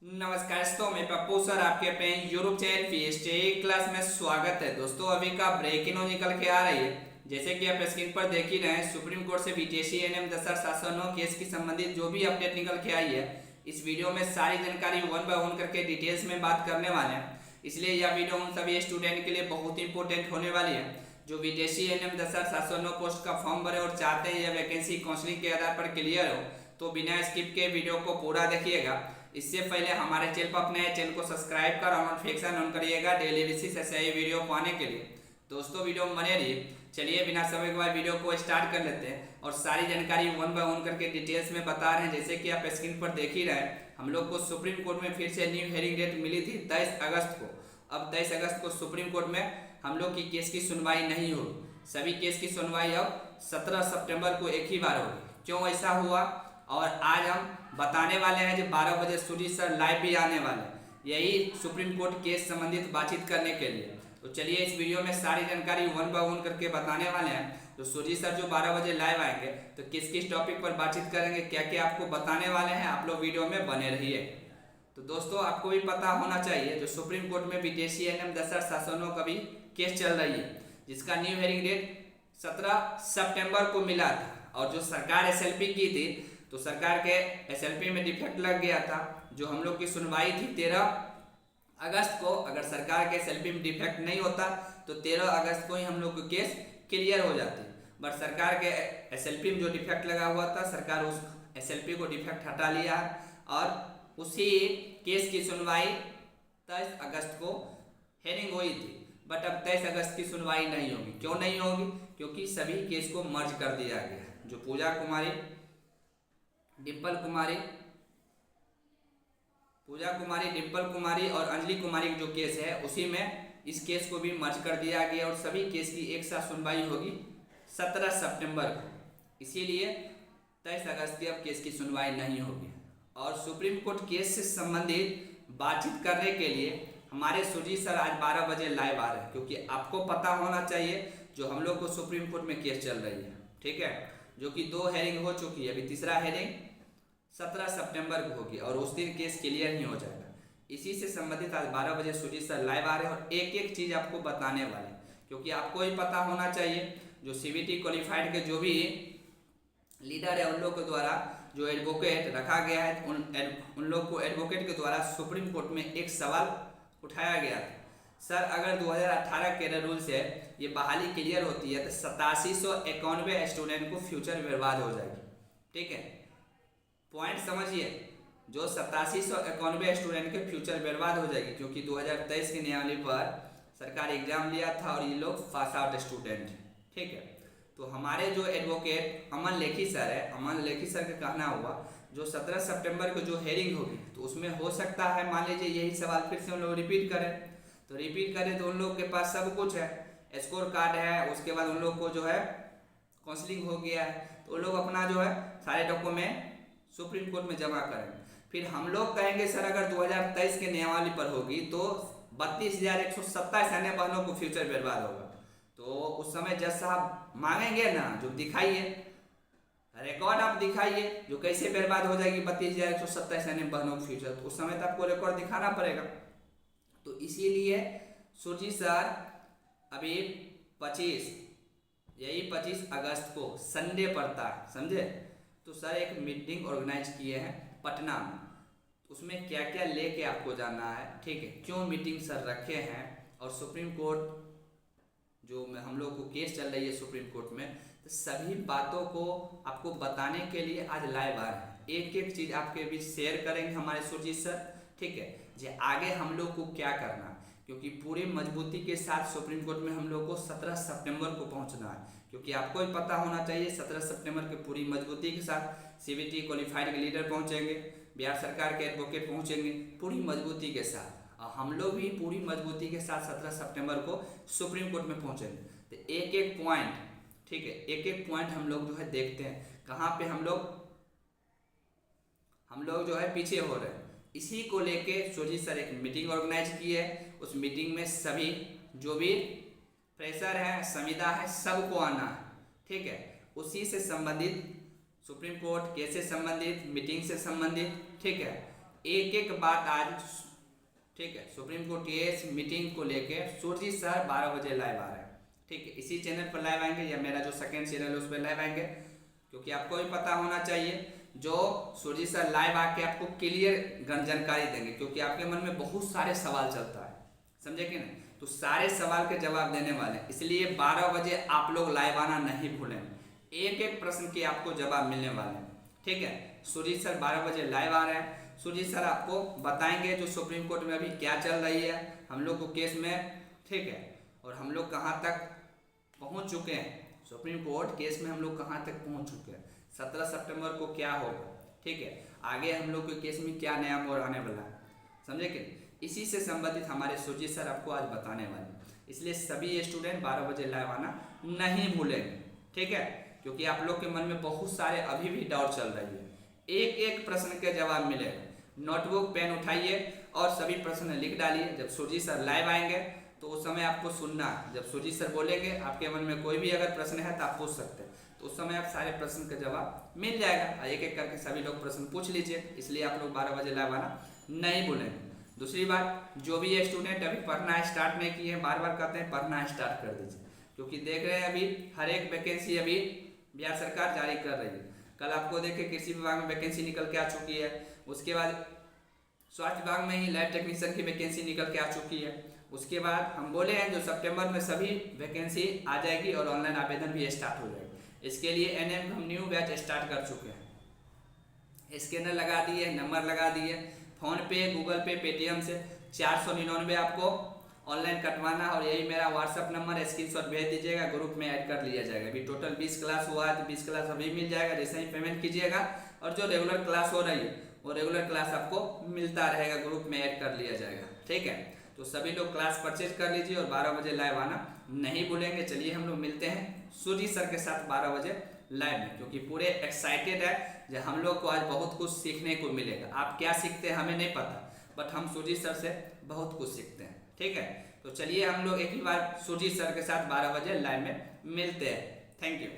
नमस्कार दोस्तों, मैं पप्पू सर आपके अपने यूट्यूब चैनल पीएसटी क्लास में स्वागत है। दोस्तों अभी का ब्रेकिंग न्यूज निकल के आ रही है। जैसे कि आप स्क्रीन पर देख ही रहे हैं, सुप्रीम कोर्ट से बीटीएससी एनएम 10/709 केस की संबंधित जो भी अपडेट निकल के आई है, इस वीडियो में सारी जानकारी वन बाय वन करके डिटेल्स में बात करने वाले हैं। इसलिए यह वीडियो उन सभी स्टूडेंट के लिए बहुत इंपॉर्टेंट होने वाली है जो बीटीएससी एनएम 10/709 पोस्ट का फॉर्म भरे और चाहते हैं यह वैकेंसी काउंसलिंग के आधार पर क्लियर हो। तो बिना स्किप के वीडियो को पूरा देखिएगा। इससे पहले हमारे चैनल पर अपने चैनल को सब्सक्राइब कर और नोटिफिकेशन ऑन करिएगा डेली बेसिस ऐसे ही वीडियो पाने के लिए। दोस्तों वीडियो में बने रहिए। चलिए बिना समय के बाद वीडियो को स्टार्ट कर लेते हैं और सारी जानकारी वन बाय वन करके डिटेल्स में बता रहे हैं। जैसे कि आप स्क्रीन पर देख ही रहे हैं, हम लोग को सुप्रीम कोर्ट में फिर से न्यू हियरिंग डेट मिली थी 23 अगस्त को। अब 23 अगस्त को सुप्रीम कोर्ट में हम लोग की केस की सुनवाई नहीं होगी। सभी केस की सुनवाई अब 17 सितंबर को एक ही बार होगी। क्यों ऐसा हुआ और आज हम बताने वाले हैं। जो 12 बजे सूरी सर लाइव भी आने वाले हैं यही सुप्रीम कोर्ट केस संबंधित बातचीत करने के लिए। तो चलिए इस वीडियो में सारी जानकारी वन बाय वन करके बताने वाले हैं। तो सूरी सर जो 12 बजे लाइव आएंगे तो किस किस टॉपिक पर बातचीत करेंगे, क्या क्या आपको बताने वाले हैं, आप लोग वीडियो में बने रहिए। तो दोस्तों आपको भी पता होना चाहिए जो सुप्रीम कोर्ट में बीटीएससी एनएम 10/709 का भी केस चल रही है, जिसका न्यू हियरिंग डेट 17 सितंबर को मिला था। और जो सरकार एसएलपी की थी तो सरकार के एसएलपी में डिफेक्ट लग गया था। जो हम लोग की सुनवाई थी 13 अगस्त को, अगर सरकार के एसएलपी में डिफेक्ट नहीं होता तो 13 अगस्त को ही हम लोग को केस क्लियर हो जाती। बट सरकार के एसएलपी में जो डिफेक्ट लगा हुआ था, सरकार उस एसएलपी को डिफेक्ट हटा लिया और उसी केस की सुनवाई 23 अगस्त को हेयरिंग हुई थी। बट अब 23 अगस्त की सुनवाई नहीं होगी। क्यों नहीं होगी? क्योंकि सभी केस को मर्ज कर दिया गया। जो पूजा कुमारी, डिम्पल कुमारी और अंजलि कुमारी जो केस है उसी में इस केस को भी मर्ज कर दिया गया और सभी केस की एक साथ सुनवाई होगी 17 सितंबर को। इसीलिए 23 अगस्त की अब केस की सुनवाई नहीं होगी। और सुप्रीम कोर्ट केस से संबंधित बातचीत करने के लिए हमारे सुजीत सर आज 12 बजे लाइव आ रहे हैं। क्योंकि आपको पता होना चाहिए जो हम लोग को सुप्रीम कोर्ट में केस चल रही है, ठीक है, जो कि 2 हेयरिंग हो चुकी है। अभी तीसरा हेयरिंग 17 सितंबर को होगी और उस दिन केस क्लियर नहीं हो जाएगा। इसी से संबंधित आज 12 बजे सुजीत सर लाइव आ रहे हैं और एक एक चीज़ आपको बताने वाले हैं। क्योंकि आपको ही पता होना चाहिए जो सीबीटी क्वालिफाइड के जो भी लीडर है उन लोग के द्वारा जो एडवोकेट रखा गया है उन लोग को एडवोकेट के द्वारा सुप्रीम कोर्ट में एक सवाल उठाया गया था। सर अगर 2018 के रूल से ये बहाली क्लियर होती है तो 8791 स्टूडेंट को फ्यूचर बर्बाद हो जाएगी, ठीक है। पॉइंट समझिए, जो 8791 स्टूडेंट के फ्यूचर बर्बाद हो जाएगी। क्योंकि 2023 के नियमावली पर सरकार एग्जाम लिया था और ये लोग पास आउट स्टूडेंट, ठीक है। तो हमारे जो एडवोकेट अमन लेखी सर है, अमन लेखी सर का कहना हुआ जो 17 सितंबर को जो हेयरिंग होगी तो उसमें हो सकता है मान लीजिए यही सवाल फिर से उन लोग रिपीट करें। तो रिपीट करें तो उन लोग के पास सब कुछ है, स्कोर कार्ड है, उसके बाद उन लोग को जो है काउंसलिंग हो गया है, तो उन लोग अपना जो है सारे डॉक्यूमेंट सुप्रीम कोर्ट में जमा करें। फिर हम लोग कहेंगे सर अगर 2023 के नियमावली पर होगी तो 32,127 अन्य बहनों को फ्यूचर बर्बाद होगा। तो उस समय जज साहब मांगेंगे ना, जो दिखाइए रिकॉर्ड, आप दिखाइए जो कैसे बर्बाद हो जाएगी 32,127 अन्य बहनों को फ्यूचर। तो उस समय तो आपको रिकॉर्ड दिखाना पड़ेगा। तो इसीलिए सुरजीत सर अभी 25 अगस्त को संडे पड़ता है, समझे, तो सर एक मीटिंग ऑर्गेनाइज किए हैं पटना में। उसमें क्या क्या लेके आपको जाना है, ठीक है, क्यों मीटिंग सर रखे हैं और सुप्रीम कोर्ट जो हम लोग को केस चल रही है सुप्रीम कोर्ट में, तो सभी बातों को आपको बताने के लिए आज लाइव आ रहे हैं। एक एक चीज़ आपके बीच शेयर करेंगे हमारे सुरजीत सर, ठीक है, जो आगे हम लोग को क्या करना। क्योंकि पूरी मजबूती के साथ सुप्रीम कोर्ट में हम लोग को 17 सितंबर को पहुंचना है। क्योंकि आपको भी पता होना चाहिए 17 सितंबर के पूरी मजबूती के साथ सीबीटी क्वालिफाइड के लीडर पहुंचेंगे, बिहार सरकार के एडवोकेट पहुंचेंगे पूरी मजबूती के साथ। और हम लोग भी पूरी मजबूती के साथ 17 सितंबर को सुप्रीम कोर्ट में पहुंचेंगे। तो एक एक पॉइंट, ठीक है, एक एक पॉइंट हम लोग जो है देखते हैं कहाँ पे हम लोग जो है पीछे हो रहे हैं। इसी को लेके सुरजीत सर एक मीटिंग ऑर्गेनाइज की है। उस मीटिंग में सभी जो भी प्रेशर है, संविदा है, सबको आना है, ठीक है। उसी से संबंधित सुप्रीम कोर्ट केस से संबंधित, मीटिंग से संबंधित, ठीक है, एक एक बात आज, ठीक है, सुप्रीम कोर्ट केस मीटिंग को लेके सुरजीत सर 12 बजे लाइव आ रहे हैं, ठीक है, इसी चैनल पर लाइव आएंगे या मेरा जो सेकंड चैनल है उस पर लाइव आएंगे, क्योंकि आपको भी पता होना चाहिए जो सुरजीत सर लाइव आके आपको क्लियर जानकारी देंगे, क्योंकि आपके मन में बहुत सारे सवाल चलता है, समझे कि नहीं, तो सारे सवाल के जवाब देने वाले हैं, इसलिए 12 बजे आप लोग लाइव आना नहीं भूलें, एक एक प्रश्न के आपको जवाब मिलने वाले हैं, ठीक है। सुरजीत सर 12 बजे लाइव आ रहे हैं। सुरजीत सर आपको बताएंगे जो सुप्रीम कोर्ट में अभी क्या चल रही है हम लोग को केस में, ठीक है, और हम लोग कहाँ तक पहुँच चुके हैं, सुप्रीम कोर्ट केस में हम लोग कहाँ तक पहुँच चुके हैं, 17 सितंबर को क्या होगा, ठीक है, आगे हम लोग के केस में क्या नया मोड़ आने वाला है, समझे कि इसी से संबंधित हमारे सुरजीत सर आपको आज बताने वाले हैं, इसलिए सभी स्टूडेंट 12 बजे लाइव आना नहीं भूलेंगे, ठीक है, क्योंकि आप लोग के मन में बहुत सारे अभी भी डाउट चल रही है, एक एक प्रश्न के जवाब मिलेगा, नोटबुक पेन उठाइए और सभी प्रश्न लिख डालिए, जब सुरजीत सर लाइव आएंगे तो उस समय आपको सुनना है, जब सुरजीत सर बोलेंगे आपके मन में कोई भी अगर प्रश्न है तो आप पूछ सकते हैं, तो उस समय आप सारे प्रश्न का जवाब मिल जाएगा, एक एक करके सभी लोग प्रश्न पूछ लीजिए, इसलिए आप लोग 12 बजे लाइव आना नहीं भूलेंगे। दूसरी बात, जो भी स्टूडेंट अभी पढ़ना स्टार्ट नहीं किए हैं, बार बार कहते हैं पढ़ना स्टार्ट कर दीजिए, क्योंकि देख रहे हैं अभी हर एक वैकेंसी अभी बिहार सरकार जारी कर रही है, कल आपको देखे कृषि विभाग में वैकेंसी निकल के आ चुकी है, उसके बाद स्वास्थ्य विभाग में ही लैब टेक्नीशियन की वैकेंसी निकल के आ चुकी है, उसके बाद हम बोले हैं जो सितंबर में सभी वैकेंसी आ जाएगी और ऑनलाइन आवेदन भी स्टार्ट हो जाएगी, इसके लिए एनएम हम न्यू बैच स्टार्ट कर चुके हैं, स्कैनर लगा दिए, नंबर लगा दिए, फ़ोन पे, गूगल पे, पेटीएम से 499 आपको ऑनलाइन कटवाना, और यही मेरा व्हाट्सअप नंबर है, स्क्रीनशॉट भेज दीजिएगा, ग्रुप में ऐड कर लिया जाएगा। अभी टोटल 20 क्लास हुआ है तो 20 क्लास अभी मिल जाएगा, जैसे ही पेमेंट कीजिएगा, और जो रेगुलर क्लास हो रही है वो रेगुलर क्लास आपको मिलता रहेगा, ग्रुप में ऐड कर लिया जाएगा, ठीक है। तो सभी लोग क्लास परचेज कर लीजिए और 12 बजे लाइव आना नहीं भूलेंगे। चलिए हम लोग मिलते हैं सुरजीत सर के साथ 12 बजे लाइव में, क्योंकि पूरे एक्साइटेड है जो हम लोग को आज बहुत कुछ सीखने को मिलेगा। आप क्या सीखते हैं हमें नहीं पता, बट हम सुरजीत सर से बहुत कुछ सीखते हैं, ठीक है। तो चलिए हम लोग एक ही बार सुरजीत सर के साथ 12 बजे लाइव में मिलते हैं। Thank you.